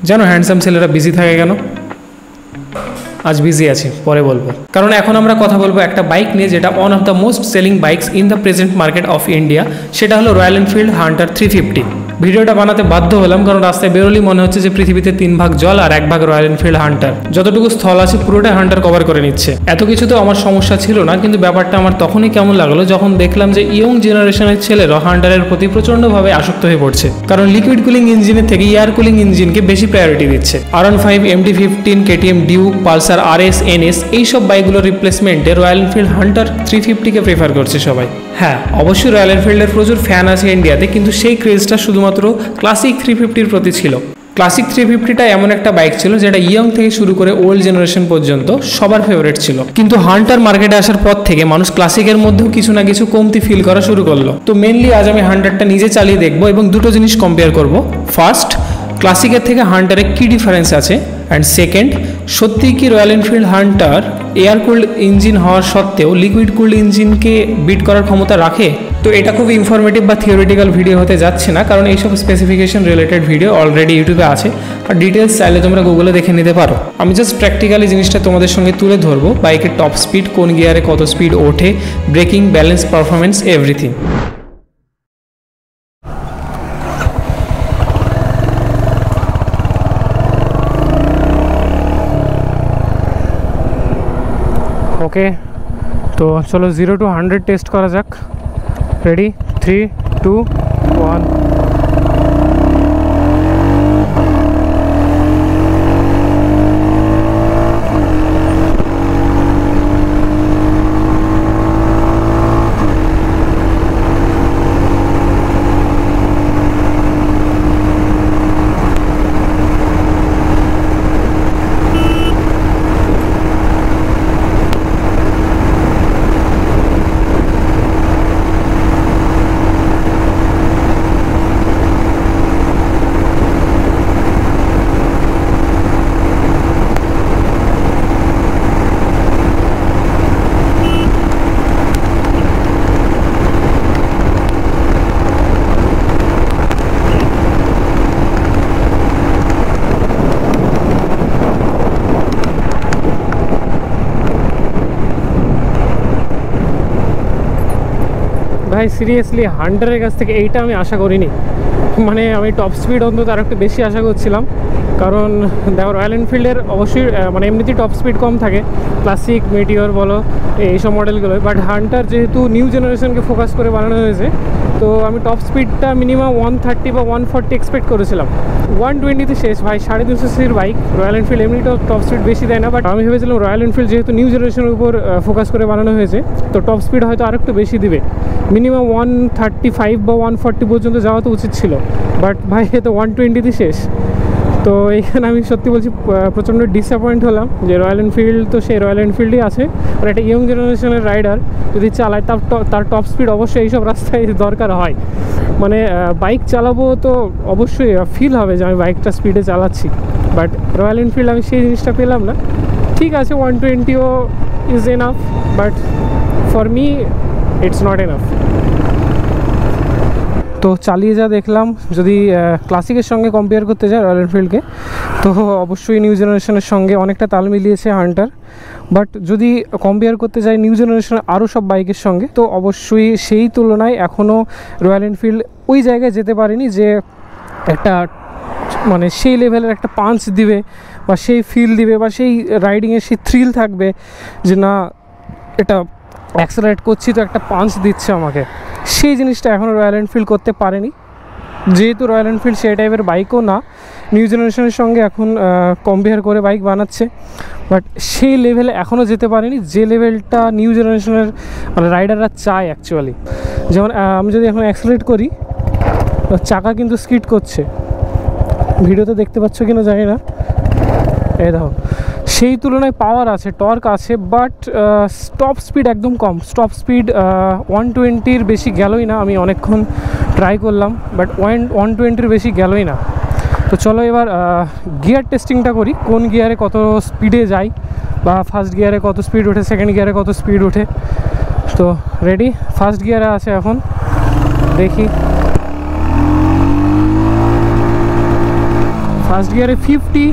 জানো হ্যান্ডসাম ছেলেরা বিজি থাকে কেন? আজ বিজি আছি, পরে বলবো। কারণ এখন আমরা কথা বলবো একটা বাইক নিয়ে, যেটা one of the most selling bikes in the present market of India. সেটা হলো রয়্যাল এনফিল্ড হান্টার 350। ভিডিওটা বানাতে বাধ্য হলাম কারণ রাস্তায় বেরোলেই মনে হচ্ছে যে পৃথিবীতে 3 ভাগ জল আর 1 ভাগ রয়্যাল এনফিল্ড হান্টার। যতটুকু স্থল আছে পুরোটা হান্টার কভার করে নিচ্ছে। এত কিছু তো আমার সমস্যা ছিল না, কিন্তু ব্যাপারটা আমার তখনই কেমন লাগলো যখন দেখলাম যে ইয়ং জেনারেশনের ছেলেরা হান্টারের প্রতি প্রচণ্ডভাবে আসক্ত হয়ে পড়ছে। কারণ লিকুইড কুলিং ইঞ্জিনের থেকে এয়ার কুলিং ইঞ্জিনকে বেশি প্রায়োরিটি দিচ্ছে। R15, MT-15, KTM Duke, Pulsar RS, NS এইসব বাইকগুলোর রিপ্লেসমেন্টে রয়্যাল এনফিল্ড হান্টার 350কে প্রেফার করছে সবাই। হ্যাঁ, অবশ্যই রয়্যাল এনফিল্ডের প্রচুর ফ্যান আছে ইন্ডিয়াতে, কিন্তু সেই ক্রেজটা শুধুমাত্র ক্লাসিক 350-র প্রতি ছিল। ক্লাসিক 350টা এমন একটা বাইক ছিল যেটা ইয়ং থেকে শুরু করে ওল্ড জেনারেশন পর্যন্ত সবার ফেভারিট ছিল। কিন্তু হান্টার মার্কেটে আসার পর থেকে মানুষ ক্লাসিকের মধ্যেও কিছু না কিছু কমতি ফিল করা শুরু করলো। তো মেনলি আজ আমি হান্টারটা নিজে চালিয়ে দেখবো এবং দুটো জিনিস কম্পেয়ার করব। ফার্স্ট, ক্লাসিকের থেকে হান্টারে কী ডিফারেন্স আছে, অ্যান্ড সেকেন্ড, সত্যিই কি royal Enfield Hunter air cooled engine হওয়ার সত্ত্বেও লিকুইড কুল্ড ইঞ্জিনকে বিট করার ক্ষমতা রাখে? তো এটা খুব ইনফরমেটিভ বা থিওরিটিক্যাল ভিডিও হতে যাচ্ছে না, কারণ এইসব স্পেসিফিকেশন রিলেটেড ভিডিও অলরেডি ইউটিউবে আছে, আর ডিটেলস চাইলে তোমরা গুগলে দেখে নিতে পারো। আমি জাস্ট প্র্যাকটিক্যালি জিনিসটা তোমাদের সঙ্গে তুলে ধরবো, বাইকের টপ স্পিড, কোন গিয়ারে কত স্পিড ওঠে, ব্রেকিং, ব্যালেন্স, পারফরমেন্স, এভরিথিং। ওকে, তো চলো 0 to 100 টেস্ট করা যাক। রেডি, 3, 2, 1। ভাই সিরিয়াসলি হান্টারের কাছ থেকে এইটা আমি আশা করিনি। মানে আমি টপ স্পিড অন্তত আর একটু বেশি আশা করছিলাম, কারণ দেখো রয়্যাল এনফিল্ডের অবশ্যই মানে এমনিতেই টপ স্পিড কম থাকে, ক্লাসিক, মেটিওর বলো এইসব মডেলগুলো, বাট হান্টার যেহেতু নিউ জেনারেশনকে ফোকাস করে বানানো হয়েছে, তো আমি টপ স্পিডটা মিনিমাম 130 বা 140 এক্সপেক্ট করেছিলাম। 120-তে শেষ ভাই। 250 সিসির বাইক, রয়্যাল এনফিল্ড এমনিটাও টপ স্পিড বেশি দেয় না, বাট আমি ভেবেছিলাম রয়্যাল এনফিল্ড যেহেতু নিউ জেনারেশনের উপর ফোকাস করে বানানো হয়েছে, তো টপ স্পিড হয়তো আরেকটু বেশি দিবে, মিনিমাম 135 বা 140 পর্যন্ত যাওয়া তো উচিত ছিল, বাট ভাই এ তো 120-তে শেষ। তো এইখানে আমি সত্যি বলছি প্রচণ্ড ডিসঅ্যাপয়েন্ট হলাম যে রয়্যাল এনফিল্ড তো সেই রয়্যাল এনফিল্ডই আছে, আর একটা ইয়ং জেনারেশনের রাইডার যদি চালায় তার টপ স্পিড অবশ্যই এইসব রাস্তায় দরকার হয়। মানে বাইক চালাবো তো অবশ্যই ফিল হবে যে আমি বাইকটা স্পিডে চালাচ্ছি, বাট রয়্যাল এনফিল্ড আমি সেই জিনিসটা পেলাম না। ঠিক আছে, 120ও is enough, but for me it's not enough. তো চালিয়ে যা দেখলাম, যদি ক্লাসিকের সঙ্গে কম্পেয়ার করতে যায় রয়্যাল এনফিল্ডকে, তো অবশ্যই নিউ জেনারেশনের সঙ্গে অনেকটা তাল মিলিয়েছে হান্টার, বাট যদি কম্পেয়ার করতে যাই নিউ জেনারেশনের আরও সব বাইকের সঙ্গে, তো অবশ্যই সেই তুলনায় এখনও রয়্যাল এনফিল্ড ওই জায়গায় যেতে পারেনি যে একটা মানে সেই লেভেলের একটা পাঞ্চ দিবে বা সেই ফিল দিবে বা সেই রাইডিংয়ের সেই থ্রিল থাকবে যে না এটা অ্যাক্সেলারেট করছি তো একটা পাঞ্চ দিচ্ছে আমাকে, সেই জিনিসটা এখনও রয়্যাল এনফিল্ড করতে পারেনি। যেহেতু রয়্যাল এনফিল্ড সেই টাইপের বাইকও না, নিউ জেনারেশনের সঙ্গে এখন কম্পেয়ার করে বাইক বানাচ্ছে, বাট সেই লেভেলে এখনও যেতে পারেনি যে লেভেলটা নিউ জেনারেশনের মানে রাইডাররা চায় অ্যাকচুয়ালি। যেমন আমি যদি এখন অ্যাক্সেলারেট করি, চাকা কিন্তু স্কিড করছে, ভিডিওতে দেখতে পাচ্ছ কিনা জানি না, এই দেখো সেই তুলনায় পাওয়ার আছে, টর্ক আছে, বাট স্টপ স্পিড একদম কম। স্টপ স্পিড 120-র বেশি গেলই না, আমি অনেকক্ষণ ট্রাই করলাম, বাট 120-র বেশি গেলই না। তো চলো এবার গিয়ার টেস্টিংটা করি, কোন গিয়ারে কত স্পিডে যাই, বা ফার্স্ট গিয়ারে কত স্পিড ওঠে, সেকেন্ড গিয়ারে কত স্পিড ওঠে। তো রেডি, ফার্স্ট গিয়ারে আছে এখন, দেখি ফার্স্ট গিয়ারে 50,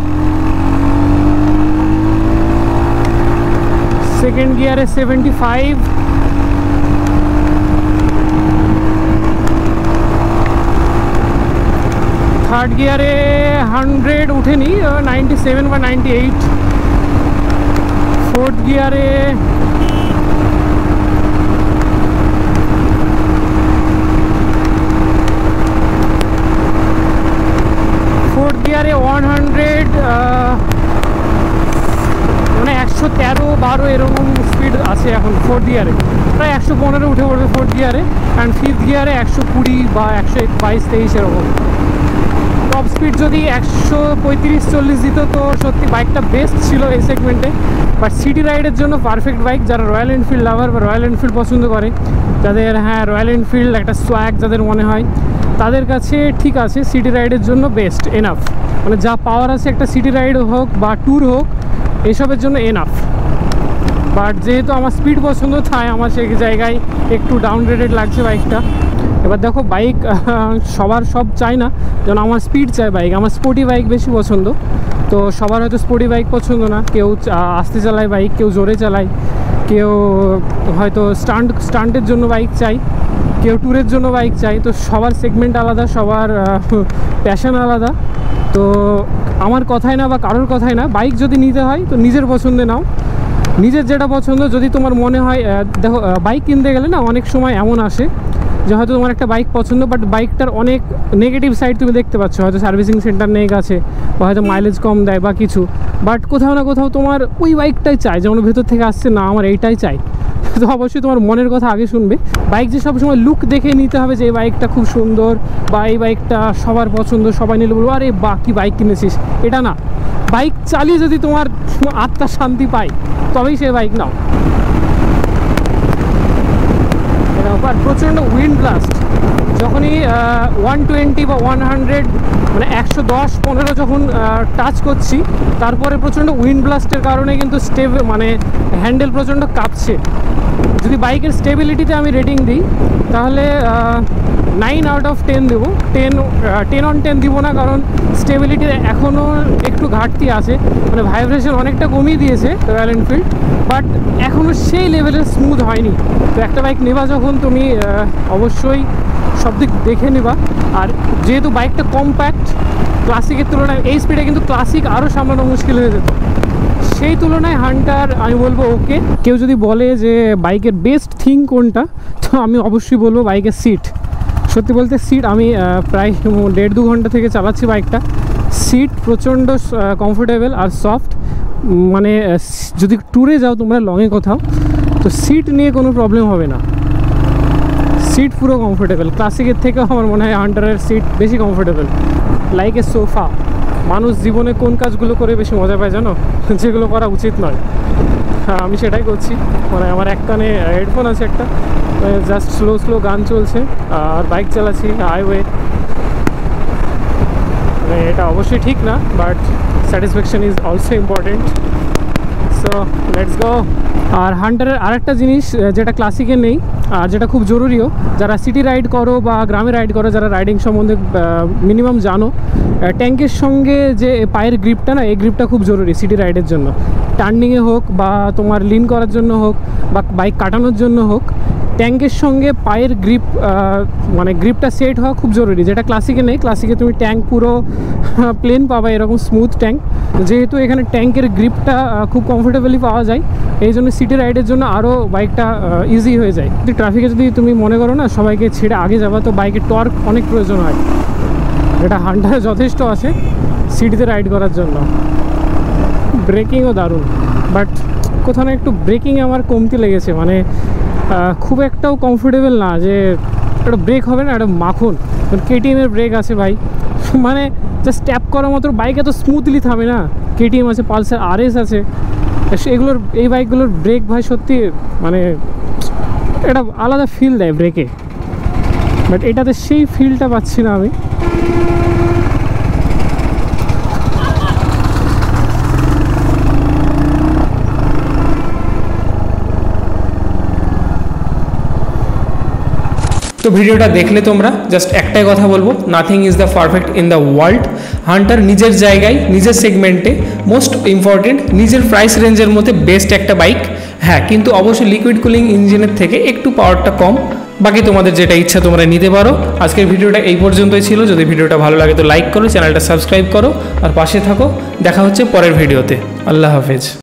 সেকেন্ড গিয়ারে 75, থার্ড গিয়ারে 100 উঠেনি, 97 বা 98, ফোর্থ গিয়ারে গিয়ারে 100, মানে 113-12 এরকম স্পিড আছে এখন ফোর্থ গিয়ারে, প্রায় 115 উঠে পড়বে ফোর্থ গিয়ারে। অ্যান্ড ফিফথ গিয়ারে 120 বা 122-23 এরকম। টপ স্পিড যদি 135-40 দিত তো সত্যি বাইকটা বেস্ট ছিল এই সেগমেন্টে। বাট সিটি রাইডের জন্য পারফেক্ট বাইক, যারা রয়্যাল এনফিল্ড লাভার বা রয়্যাল এনফিল্ড পছন্দ করে, যাদের রয়্যাল এনফিল্ড একটা সোয়াগ যাদের মনে হয়, তাদের কাছে ঠিক আছে, সিটি রাইডের জন্য বেস্ট এনাফ। মানে যা পাওয়ার আছে একটা সিটি রাইড হোক বা ট্যুর হোক, এসবের জন্য এনাফ। বাট যেহেতু আমার স্পিড পছন্দ, তাই আমার সেই জায়গায় একটু ডাউন রেটেড লাগছে বাইকটা। এবার দেখো বাইক সবার সব চাই না, যেন আমার স্পিড চাই বাইক, আমার স্পোর্টি বাইক বেশি পছন্দ। তো সবার হয়তো স্পোর্টি বাইক পছন্দ না, কেউ আস্তে চালায় বাইক, কেউ জোরে চালায়, কেউ হয়তো স্টান্টের জন্য বাইক চাই, কেউ ট্যুরের জন্য বাইক চাই। তো সবার সেগমেন্ট আলাদা, সবার প্যাশন আলাদা। তো আমার কথাই না বা কারোর কথাই না, বাইক যদি নিতে হয় তো নিজের পছন্দে নাও, নিজের যেটা পছন্দ। যদি তোমার মনে হয়, দেখো বাইক কিনতে গেলে না অনেক সময় এমন আসে যে হয়তো তোমার একটা বাইক পছন্দ, বাট বাইকটার অনেক নেগেটিভ সাইড তুমি দেখতে পাচ্ছ, হয়তো সার্ভিসিং সেন্টার নেই আছে, বা হয়তো মাইলেজ কম দেয় বা কিছু। বাট কোথাও না কোথাও তোমার ওই বাইকটাই চাই, যেমন ভেতর থেকে আসছে না আমার এইটাই চাই। তো অবশ্যই তোমার মনের কথা আগে শুনবে। বাইক যে সবসময় লুক দেখে নিতে হবে যে এই বাইকটা খুব সুন্দর বা এই বাইকটা সবার পছন্দ, সবাই নিলে বলবো আরে বা কি বাইক কিনেছিস, এটা না। বাইক চালিয়ে যদি তোমার আত্মার শান্তি পায় তবেই সেই বাইক নাও। আর প্রচণ্ড উইন্ড ব্লাস্ট, যখনই 120 বা 100 মানে 110-15 যখন টাচ করছি, তারপরে প্রচণ্ড উইন্ড ব্লাস্টের কারণে কিন্তু মানে হ্যান্ডেল প্রচণ্ড কাঁপছে। যদি বাইকের স্টেবিলিটিতে আমি রেটিং দিই তাহলে 9/10 দেবো। 10/10 দিব না, কারণ স্টেবিলিটির এখনও একটু ঘাটতি আছে। মানে ভাইব্রেশন অনেকটা কমিয়ে দিয়েছে রয়্যাল এনফিল্ড, বাট এখনও সেই লেভেলের স্মুথ হয়নি। তো একটা বাইক নেবা যখন তুমি অবশ্যই সব দিক দেখে নেবা। আর যেহেতু বাইকটা কম্প্যাক্ট, ক্লাসিকের তুলনায় এই স্পিডে কিন্তু ক্লাসিক আরও সামলানো মুশকিল হয়ে যেত, সেই তুলনায় হান্টার আমি বলবো ওকে। কেউ যদি বলে যে বাইকের বেস্ট থিং কোনটা, তো আমি অবশ্যই বলবো বাইকের সিট। সত্যি বলতে সিট, আমি প্রায় 1.5-2 ঘন্টা থেকে চালাচ্ছি বাইকটা। সিট প্রচণ্ড কমফোর্টেবল আর সফট। মানে যদি ট্যুরে যাও তোমরা, লংয়ে কোথাও, তো সিট নিয়ে কোনো প্রবলেম হবে না। সিট পুরো কমফোর্টেবল, ক্লাসিকের থেকেও আমার মনে হয় হান্টারের সিট বেশি কমফোর্টেবল। Like a sofa. মানুষ জীবনে কোন কাজগুলো করে বেশি মজা পায় জানো? যেগুলো করা উচিত নয়। হ্যাঁ, আমি সেটাই করছি। মানে আমার এক কানে হেডফোন আছে একটা, জাস্ট স্লো গান চলছে আর বাইক চালাচ্ছি হাইওয়ে। মানে এটা অবশ্যই ঠিক না, but satisfaction is also important. So let's go. আর হান্টারের আরেকটা জিনিস যেটা ক্লাসিকে নেই আর যেটা খুব জরুরিও, যারা সিটি রাইড করো বা গ্রামে রাইড করো, যারা রাইডিং সম্বন্ধে মিনিমাম জানো, ট্যাঙ্কের সঙ্গে যে পায়ের গ্রিপটা না, এই গ্রিপটা খুব জরুরি সিটি রাইডের জন্য। টার্নিংয়ে হোক বা তোমার লিন করার জন্য হোক বা বাইক কাটানোর জন্য হোক, ট্যাঙ্কের সঙ্গে পায়ের গ্রিপ মানে গ্রিপটা সেট হওয়া খুব জরুরি, যেটা ক্লাসিকে নেই। ক্লাসিকে তুমি ট্যাঙ্ক পুরো প্লেন পাবা, এরকম স্মুথ ট্যাঙ্ক। যেহেতু এখানে ট্যাঙ্কের গ্রিপটা খুব কমফোর্টেবলি পাওয়া যায়, এই জন্য সিটি রাইডের জন্য আরও বাইকটা ইজি হয়ে যায়। যদি ট্রাফিকে যদি তুমি মনে করো না সবাইকে ছেড়ে আগে যাবা, তো বাইকের টর্ক অনেক প্রয়োজন হয়, যেটা হান্টারে যথেষ্ট আছে সিটিতে রাইড করার জন্য। ব্রেকিংও দারুণ, বাট কোথাও না একটু ব্রেকিংয়ে আমার কমতি লেগেছে। মানে খুব একটাও কমফোর্টেবল না, যে একটা ব্রেক হবে না, একটা মাখন। কেটিএমের ব্রেক আছে ভাই, মানে জাস্ট ট্যাপ করার মতো বাইক এত স্মুথলি থামে না। কেটিএম আছে, পালসার RS আছে, এগুলোর এই বাইকগুলোর ব্রেক ভাই সত্যি মানে এটা আলাদা ফিল দেয় ব্রেকে, বাট এটাতে সেই ফিলটা পাচ্ছি না আমি। তো ভিডিওটা দেখলে তোমরা জাস্ট একটাই কথা বলবো, nothing is the perfect in the world. Hunter নিজের জায়গায়, নিজের সেগমেন্টে মোস্ট ইম্পর্টেন্ট, নিজের প্রাইস রেঞ্জের মধ্যে বেস্ট একটা বাইক। হ্যাঁ, কিন্তু অবশ্যই লিকুইড কুলিং ইঞ্জিনের থেকে একটু পাওয়ারটা কম। বাকি তোমাদের যেটা ইচ্ছা তোমরা নিতে পারো। আজকের ভিডিওটা এই পর্যন্তই ছিল। যদি ভিডিওটা ভালো লাগে তো লাইক করো, চ্যানেলটা সাবস্ক্রাইব করো আর পাশে থাকো। দেখা হচ্ছে পরের ভিডিওতে। আল্লাহ হাফেজ।